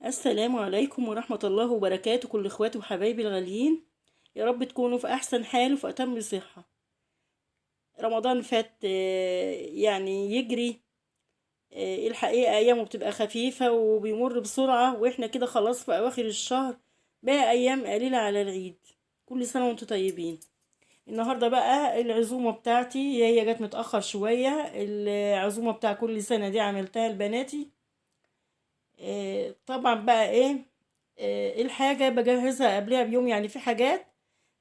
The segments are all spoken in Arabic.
السلام عليكم ورحمة الله وبركاته، كل اخواتي وحبايبي الغاليين. يا رب تكونوا في احسن حال وفي اتم صحة. رمضان فات يعني يجري. الحقيقة ايامه بتبقى خفيفة وبيمر بسرعة، واحنا كده خلاص في اواخر الشهر. بقى ايام قليلة على العيد. كل سنة وانتم طيبين. النهاردة بقى العزومة بتاعتي هي جت متأخر شوية. العزومة بتاع كل سنة دي عملتها لبناتي. طبعا بقى ايه. الحاجة بجهزها قبلها بيوم، يعني في حاجات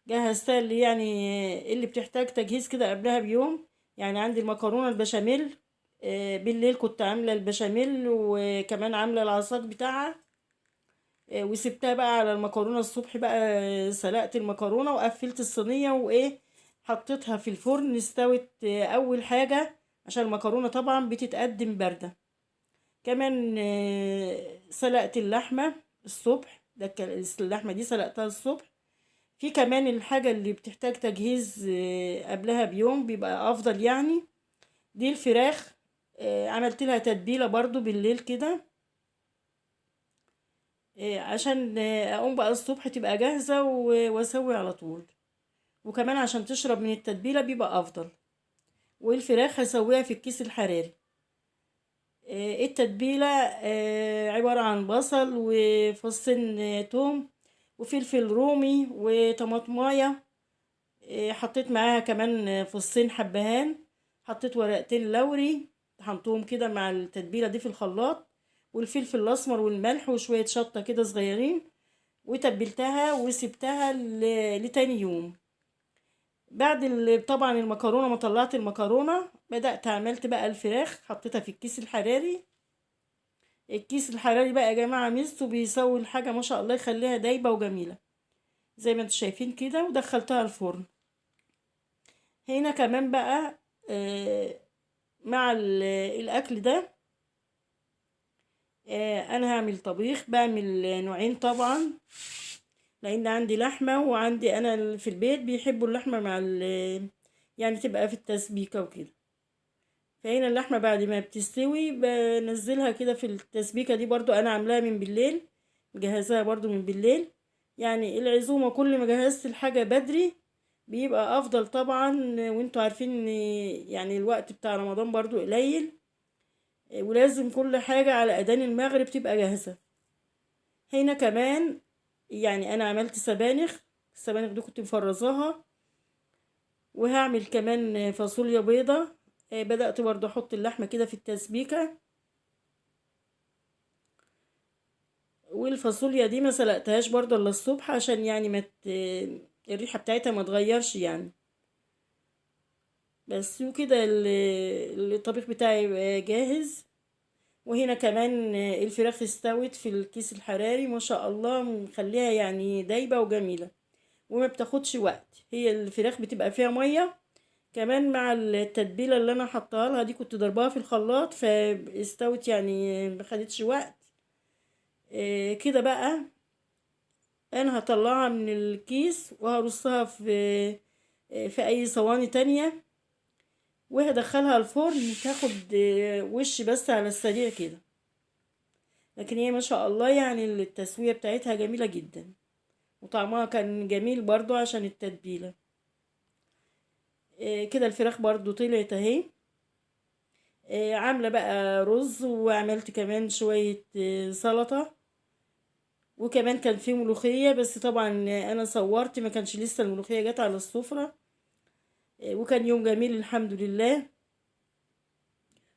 جهزتها اللي بتحتاج تجهيز كده قبلها بيوم. يعني عندي المكرونة البشاميل. بالليل كنت عاملة البشاميل وكمان عاملة العصاج بتاعها. وسبتها بقى على المكرونة الصبح بقى. سلقت المكرونة وقفلت الصينية وايه. حطيتها في الفرن استوت اول حاجة. عشان المكرونة طبعا بتتقدم باردة. كمان سلقت اللحمة الصبح. اللحمة دي سلقتها الصبح. في كمان الحاجة اللي بتحتاج تجهيز قبلها بيوم بيبقى أفضل يعني. دي الفراخ. عملت لها تتبيلة برضو بالليل كده. عشان أقوم بقى الصبح تبقى جاهزة وأسوي على طول. وكمان عشان تشرب من التتبيلة بيبقى أفضل. والفراخ هسويها في الكيس الحراري. التتبيلة عبارة عن بصل وفصين توم وفلفل رومي وطماطماية. حطيت معاها كمان فصين حبهان. حطيت ورقتين لوري. طحنتهم كده مع التتبيلة دي في الخلاط. والفلفل الأسمر والملح وشوية شطة كده صغيرين. وتبلتها وسبتها لتاني يوم. بعد طبعا المكرونة، ما طلعت المكرونة بدأت عملت بقى الفراخ، حطيتها في الكيس الحراري. الكيس الحراري بقى يا جماعة ميزته بيسوي الحاجة ما شاء الله، يخليها دايبة وجميلة. زي ما انتوا شايفين كده، ودخلتها الفرن. هنا كمان بقى مع الأكل ده. أنا هعمل طبيخ، بعمل نوعين طبعا. لأن عندي لحمة، وعندي أنا في البيت بيحبوا اللحمة مع يعني تبقى في التسبيكة وكده. فهنا اللحمة بعد ما بتستوي بنزلها كده في التسبيكة دي، برضو أنا عاملاها من بالليل. مجهزاها برضو من بالليل. يعني العزومة كل ما جهزت الحاجة بدري بيبقى أفضل طبعا. وانتوا عارفين ان يعني الوقت بتاع رمضان برضو قليل. ولازم كل حاجة على أذان المغرب تبقى جاهزة. هنا كمان يعني أنا عملت سبانخ. السبانخ دي كنت مفرزاها. وهعمل كمان فاصوليا بيضة. بدأت برضو أحط اللحمة كده في التسبيكة. والفاصوليا دي ما سلقتهاش برضو الا الصبح، عشان يعني الريحة بتاعتها ما تغيرش يعني. بس وكده الطبيخ بتاعي بقى جاهز. وهنا كمان الفراخ استوت في الكيس الحراري ما شاء الله، مخليها يعني دايبة وجميلة. وما بتاخدش وقت، هي الفراخ بتبقى فيها مية. كمان مع التتبيلة اللي انا حطاها لها دي كنت ضربها في الخلاط، فاستوت يعني ما خدتش وقت. كده بقى. انا هطلعها من الكيس وهرصها في اي صواني تانية. وهدخلها الفرن تاخد وش بس على السريع كده. لكن هي ما شاء الله يعني التسوية بتاعتها جميلة جدا. وطعمها كان جميل برضو عشان التتبيلة. كده الفراخ برضو طلعت اهي. عاملة بقى رز، وعملت كمان شوية سلطة. وكمان كان في ملوخية، بس طبعا انا صورت ما كانش لسه الملوخية جت على السفرة. وكان يوم جميل الحمد لله.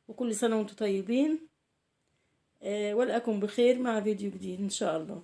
وكل سنة وانتم طيبين. والأكم بخير مع فيديو جديد إن شاء الله.